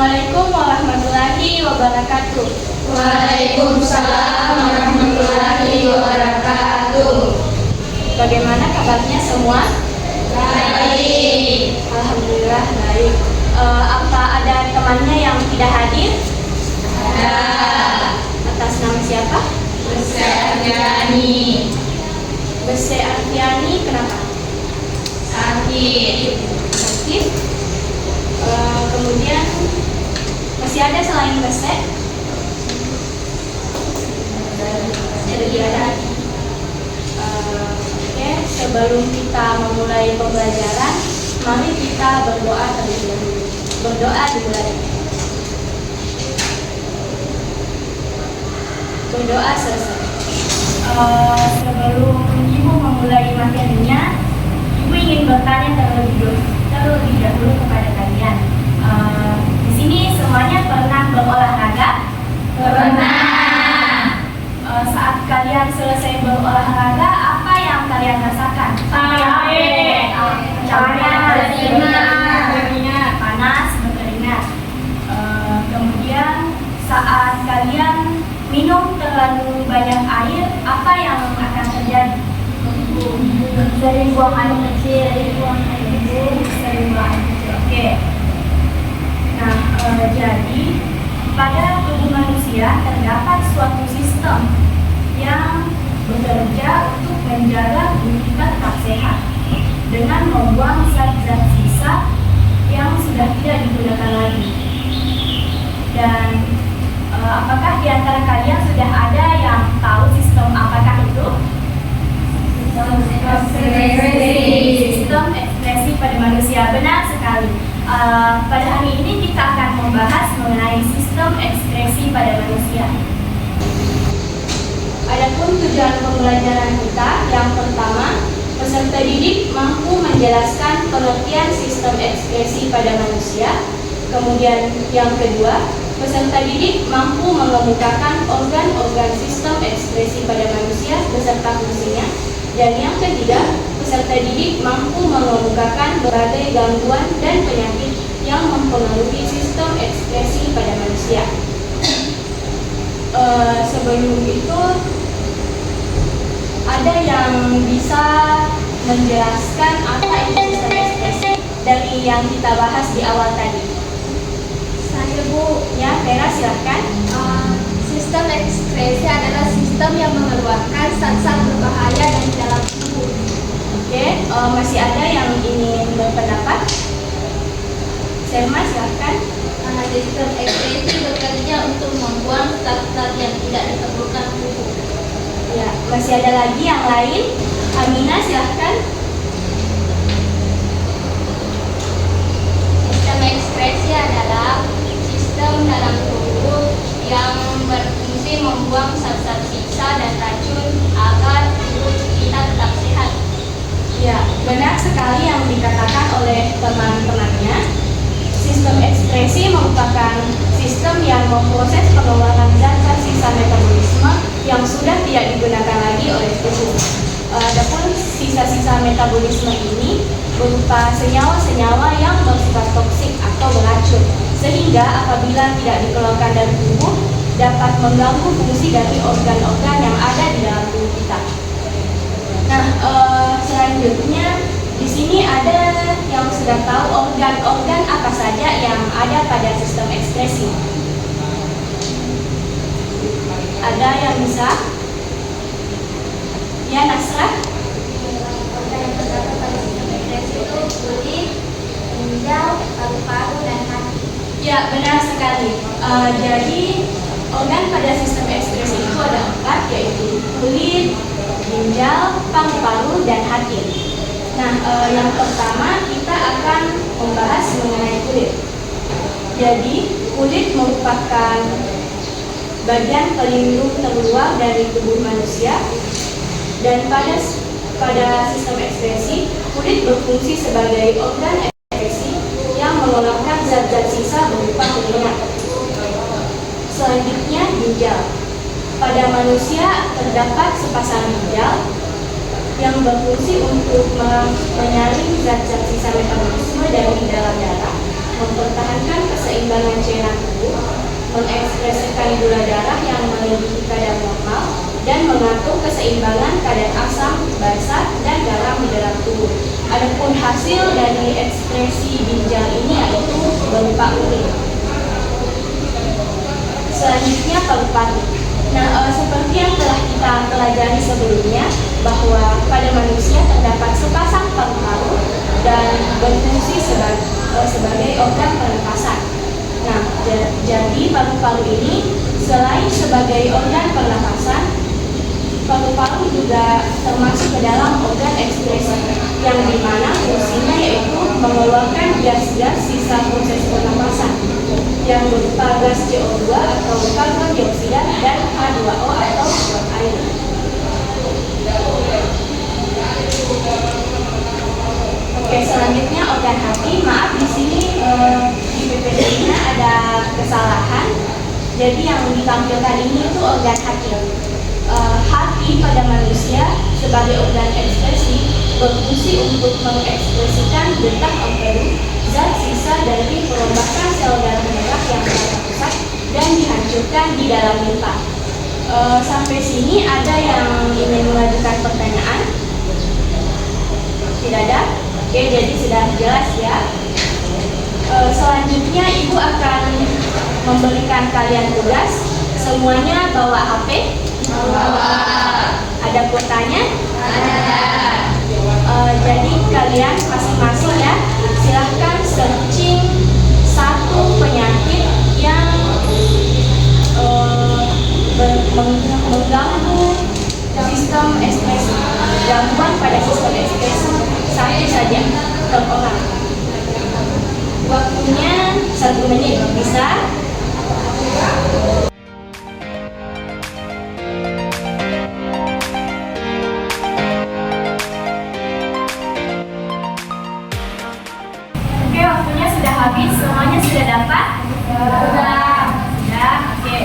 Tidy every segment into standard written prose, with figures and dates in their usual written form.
Assalamualaikum warahmatullahi wabarakatuh. Waalaikumsalam warahmatullahi wabarakatuh. Bagaimana kabarnya semua? Baik. Alhamdulillah baik. Apa ada temannya yang tidak hadir? Ada. Atas nama siapa? Bese Arfiani. Bese Arfiani, kenapa? Sakit. Sakit. Kemudian masih ada selain Bese? Tidak ada. Oke, sebelum kita memulai pembelajaran, mari kita berdoa terlebih dahulu. Berdoa dimulai. Berdoa selesai. Sebelum Ibu memulai materinya, Ibu ingin bertanya terlebih dahulu kepada kalian. Di sini semuanya pernah berolahraga? Pernah. Saat kalian selesai berolahraga, apa yang kalian rasakan? Capek. Berkeringat, panas, berkeringat. Kemudian saat kalian minum terlalu banyak air, apa yang akan terjadi? Sering buang air kecil. Oke. Nah, jadi pada tubuh manusia terdapat suatu sistem yang bekerja untuk menjaga tubuh kita tetap sehat dengan membuang zat-zat sisa yang sudah tidak digunakan lagi. Dan apakah di antara kalian sudah ada yang tahu sistem apakah itu? Sistem ekspresi pada manusia. Benar sekali. Pada hari ini kita akan membahas mengenai sistem ekspresi pada manusia. Adapun tujuan pembelajaran kita, yang pertama, peserta didik mampu menjelaskan pengertian sistem ekspresi pada manusia. Kemudian yang kedua, peserta didik mampu mengemukakan organ-organ sistem ekspresi pada manusia beserta fungsinya. Dan yang ketiga, peserta didik mampu mengemukakan berbagai gangguan dan penyakit yang mempengaruhi sistem ekspresi pada manusia. Sebelum itu, ada yang bisa menjelaskan apa itu sistem ekspresi dari yang kita bahas di awal tadi? Saya, Bu. Ya, Vera silahkan. Sistem ekskresi adalah sistem yang mengeluarkan zat-zat berbahaya dari dalam tubuh. Oke, masih ada yang ingin berpendapat? Selma silahkan. Sistem ekskresi bekerja untuk membuang zat-zat yang tidak diperlukan tubuh. Ya, masih ada lagi yang lain? Amina silahkan. Sistem ekskresi adalah sistem dalam tubuh yang berfungsi membuang zat-zat sisa dan racun agar tubuh kita tetap sehat. Ya, benar sekali yang dikatakan oleh teman-temannya. Sistem ekspresi merupakan sistem yang memproses pengeluaran zat-zat sisa metabolisme yang sudah tidak digunakan lagi oleh tubuh. Adapun sisa-sisa metabolisme ini berupa senyawa-senyawa yang bersifat toksik atau beracun, sehingga apabila tidak dikeluarkan dari tubuh dapat mengganggu fungsi dari organ-organ yang ada di dalam tubuh kita. Nah, selanjutnya di sini ada yang sudah tahu organ-organ apa saja yang ada pada sistem ekspresi. Ada yang bisa? Ya, Nasrah? Organ yang terdapat pada sistem ekskresi itu kulit, ginjal, paru-paru, dan hati. Ya, benar sekali. Jadi organ pada sistem ekspresi itu ada 4, yaitu kulit, ginjal, paru-paru, dan hati. Nah, yang pertama kita akan membahas mengenai kulit. Jadi kulit merupakan bagian pelindung terluar dari tubuh manusia, dan pada sistem ekspresi kulit berfungsi sebagai organ ekspresi yang mengeluarkan zat-zat sisa berupa keringat. Selanjutnya ginjal. Pada manusia terdapat sepasang ginjal yang berfungsi untuk menyaring zat-zat sisa metabolisme dari dalam darah mempertahankan keseimbangan cairan tubuh, mengekspresikan gula darah yang melebihi kadar normal, dan mengatur keseimbangan kadar asam, basa, dan garam di dalam tubuh. Adapun hasil dari ekspresi ginjal ini yaitu berupa urin. Selanjutnya paru-paru. Nah, seperti yang telah kita pelajari sebelumnya, bahwa pada manusia terdapat sepasang paru-paru dan berfungsi sebagai organ pernapasan. Nah, jadi paru-paru ini selain sebagai organ pernapasan, paru-paru juga termasuk ke dalam organ ekspresi, yang dimana fungsinya yaitu mengeluarkan gas-gas sisa proses pernapasan yang berupa gas CO2 atau karbon dioksida dan H2O atau uap air. Oke, selanjutnya organ hati. Maaf, di sini di PPT-nya ada kesalahan. Jadi yang ditampilkan ini itu organ hati. Hati pada manusia sebagai organ ekspresi berfungsi untuk mengekspresikan detak empedu, zat sisa dari perombakan sel darah merah yang pada pusat dan dihancurkan di dalam limpa. Sampai sini ada yang ingin mengajukan pertanyaan? Tidak ada? Oke, jadi sudah jelas ya. Selanjutnya Ibu akan memberikan kalian tugas. Semuanya bawa HP? Ada kuotanya? Ada. Jadi kalian masing-masing ya, silahkan searching satu penyakit yang mengganggu sistem ekspresi, gangguan pada sistem ekspresi, satu saja per orang. Waktunya 1 menit, bisa? Oke, waktunya sudah habis. Semuanya sudah dapat? Sudah. Oke.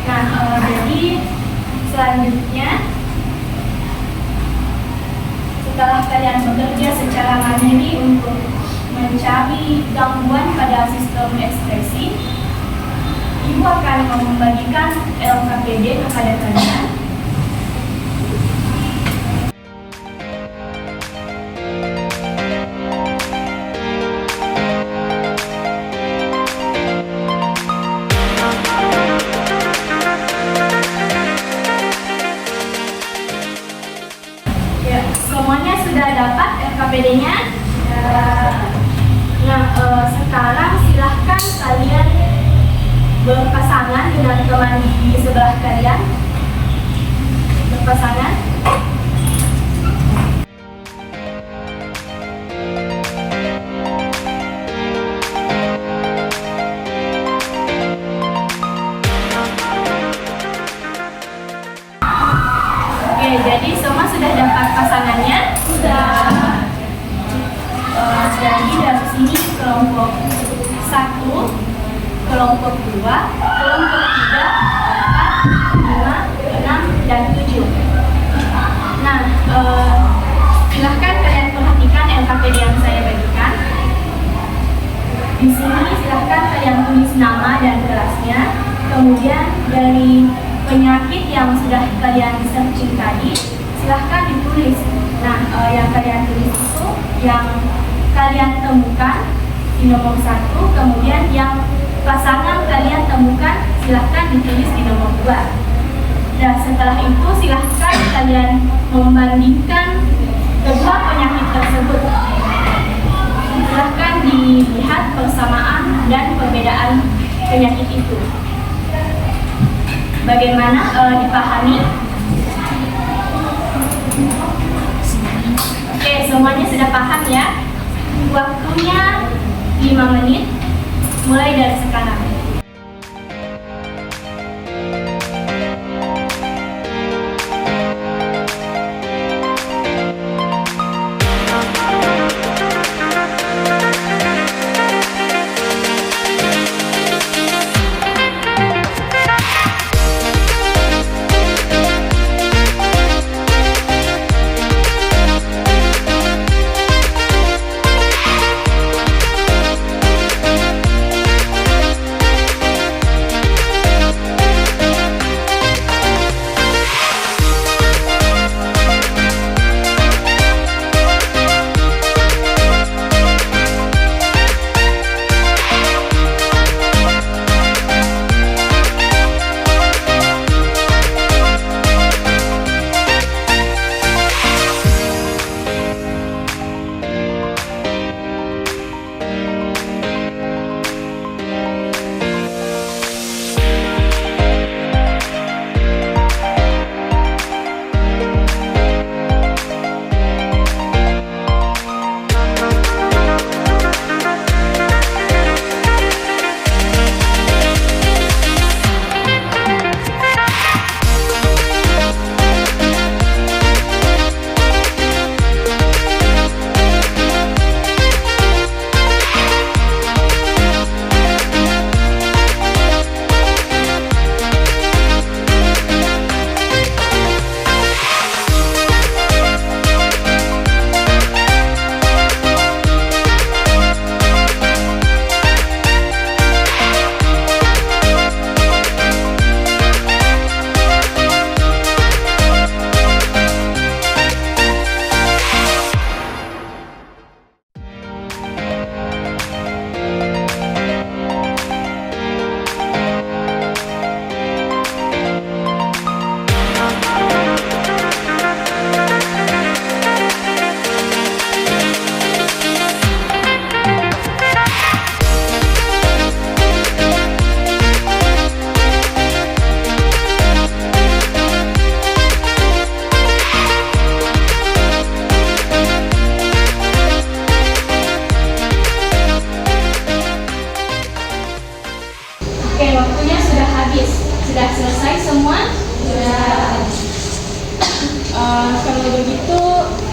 Nah, jadi selanjutnya setelah kalian bekerja secara mandiri untuk mencari gangguan pada sistem ekspresi, Ibu akan membagikan LKPD kepada kalian. Ya, semuanya sudah dapat LKPD-nya? Nah, sekarang silahkan kalian berpasangan dengan teman di sebelah kalian. Berpasangan. Oke, jadi semua sudah dapat pasangannya? Sudah. Jadi dari sini kelompok 1, kelompok 2, kelompok 3, 4, 5, 6, dan 7. Nah, silahkan kalian perhatikan LKPD yang saya bagikan. Di sini silahkan kalian tulis nama dan kelasnya. Kemudian dari penyakit yang sudah kalian searching tadi, silahkan ditulis. Nah, yang kalian tulis itu yang kalian temukan di nomor 1, kemudian yang pasangan kalian temukan silahkan ditulis di nomor 2. Dan setelah itu silahkan kalian membandingkan kedua penyakit tersebut. Silahkan dilihat persamaan dan perbedaan penyakit itu. Bagaimana dipahami? Oke, semuanya sudah paham ya? Waktunya 5 menit, mulai dari sekarang.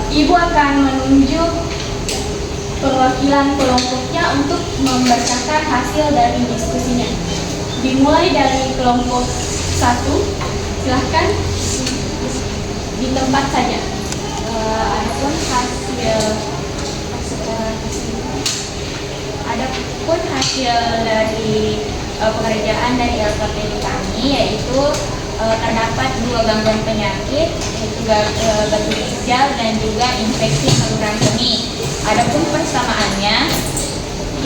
Ibu akan menunjuk perwakilan kelompoknya untuk membacakan hasil dari diskusinya. Dimulai dari kelompok 1, silahkan di tempat saja. Adapun hasil dari pekerjaan dari LKPD kami yaitu terdapat 2 gangguan penyakit yaitu batu ginjal dan juga infeksi saluran kemih. Adapun persamaannya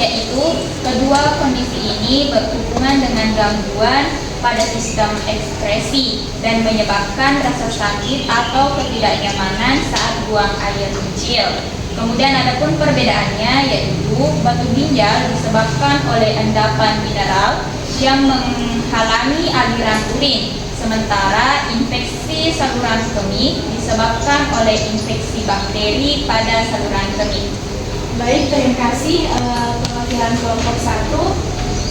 yaitu kedua kondisi ini berhubungan dengan gangguan pada sistem ekskresi dan menyebabkan rasa sakit atau ketidaknyamanan saat buang air kecil. Kemudian adapun perbedaannya yaitu batu ginjal disebabkan oleh endapan mineral yang menghalangi aliran urin, sementara infeksi saluran kemih disebabkan oleh infeksi bakteri pada saluran kemih. Baik, terima kasih perwakilan kelompok 1.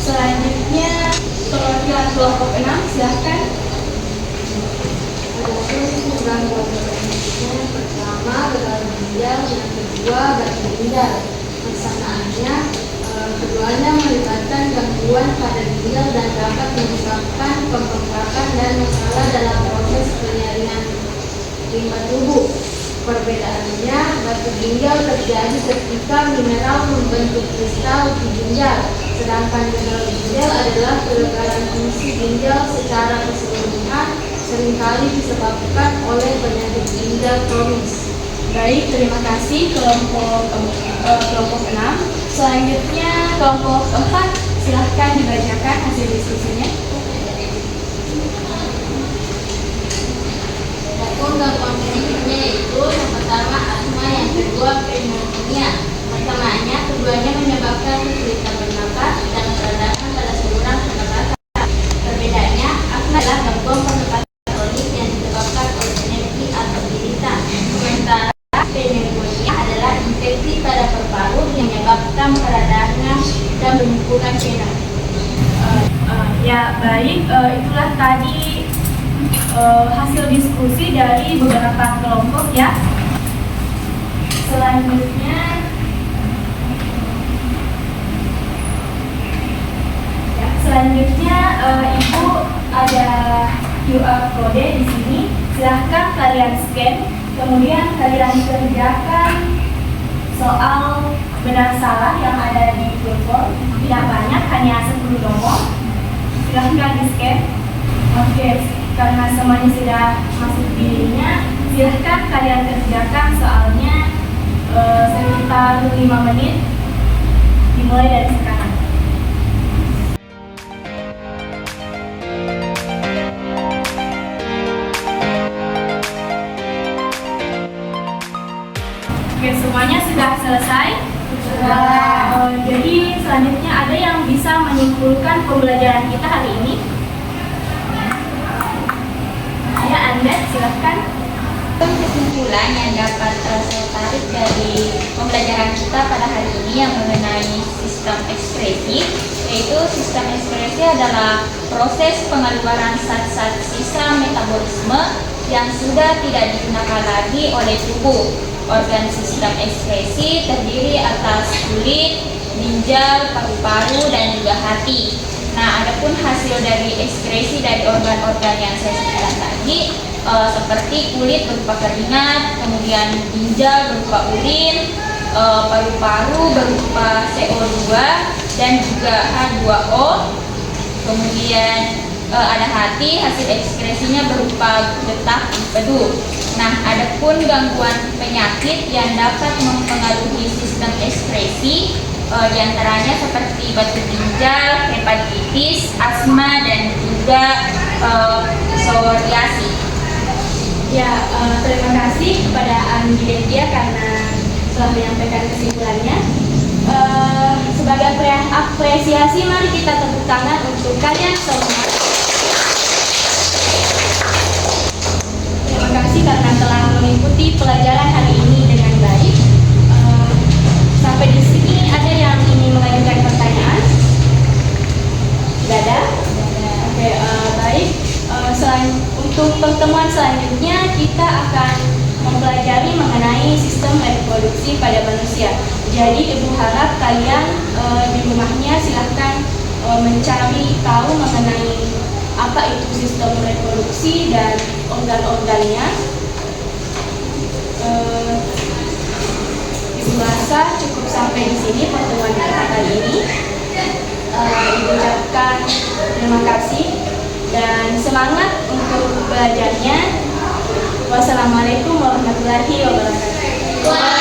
Selanjutnya perwakilan kelompok 6, silahkan. Adapun gangguan berikutnya pertama gagal ginjal, yang kedua batu ginjal. Persamaannya keduanya melibatkan gangguan pada ginjal dan dapat menyebabkan pembengkakan dan masalah dalam proses penyaringan limpa tubuh. Perbedaannya, batu ginjal terjadi ketika mineral membentuk kristal di ginjal, sedangkan gagal ginjal adalah kegagalan fungsi ginjal secara keseluruhan, seringkali disebabkan oleh penyakit ginjal kronis. Baik, terima kasih kelompok 6. Selanjutnya kelompok 4, silahkan dibacakan hasil diskusinya. Adapun gangguan penyakitnya yaitu yang pertama asma, yang kedua pneumonia. Persamaannya keduanya menyebabkan kesulitan bernapas dan peradangan pada saluran pernapasan. Perbedaannya, asma adalah gangguan pernapasan kronis yang disebabkan oleh penyakit atau iritan, sementara pneumonia adalah infeksi pada paru-paru yang menyebabkan peradangan dan penyembuhan vena. Ya, baik, itulah tadi hasil diskusi dari beberapa kelompok ya. Selanjutnya Ibu ada QR code di sini. Silahkan kalian scan, kemudian kalian kerjakan soal benar salah yang ada di platform. Tidak banyak, hanya 10 nomor. Silahkan di scan. Oke, karena semuanya sudah masuk di linknya, silahkan kalian kerjakan soalnya sekitar 5 menit, dimulai dari sekarang. Oke, semuanya sudah selesai. Jadi selanjutnya ada yang bisa menyimpulkan pembelajaran kita hari ini? Ya, Anda silahkan. Kesimpulan yang dapat saya tarik dari pembelajaran kita pada hari ini yang mengenai sistem ekskresi, yaitu sistem ekskresi adalah proses pengeluaran zat-zat sisa metabolisme yang sudah tidak digunakan lagi oleh tubuh. Organ sistem ekskresi terdiri atas kulit, ginjal, paru-paru, dan juga hati. Nah, adapun hasil dari ekskresi dari organ-organ yang saya sebutkan tadi, seperti kulit berupa keringat, kemudian ginjal berupa urin, paru-paru berupa CO2 dan juga H2O, kemudian ada hati, hasil ekskresinya berupa detak empedu. Nah, adapun gangguan penyakit yang dapat mempengaruhi sistem ekskresi diantaranya seperti batu ginjal, hepatitis, asma, dan juga psoriasi. Ya, terima kasih kepada Andi Detia karena telah menyampaikan kesimpulannya. Sebagai apresiasi, mari kita tepuk tangan untuk kalian semua. Terima kasih karena telah mengikuti pelajaran hari ini dengan baik. Sampai di sini ada yang ingin mengajukan pertanyaan? Tidak ada? Oke, baik. Untuk pertemuan selanjutnya kita akan mempelajari mengenai sistem reproduksi pada manusia. Jadi Ibu harap kalian di rumahnya silahkan mencari tahu mengenai apa itu sistem reproduksi dan organ-organnya. Ibu rasa cukup sampai di sini pertemuan kita kali ini. Ibu ucapkan terima kasih dan semangat untuk belajarnya. Wassalamualaikum warahmatullahi wabarakatuh.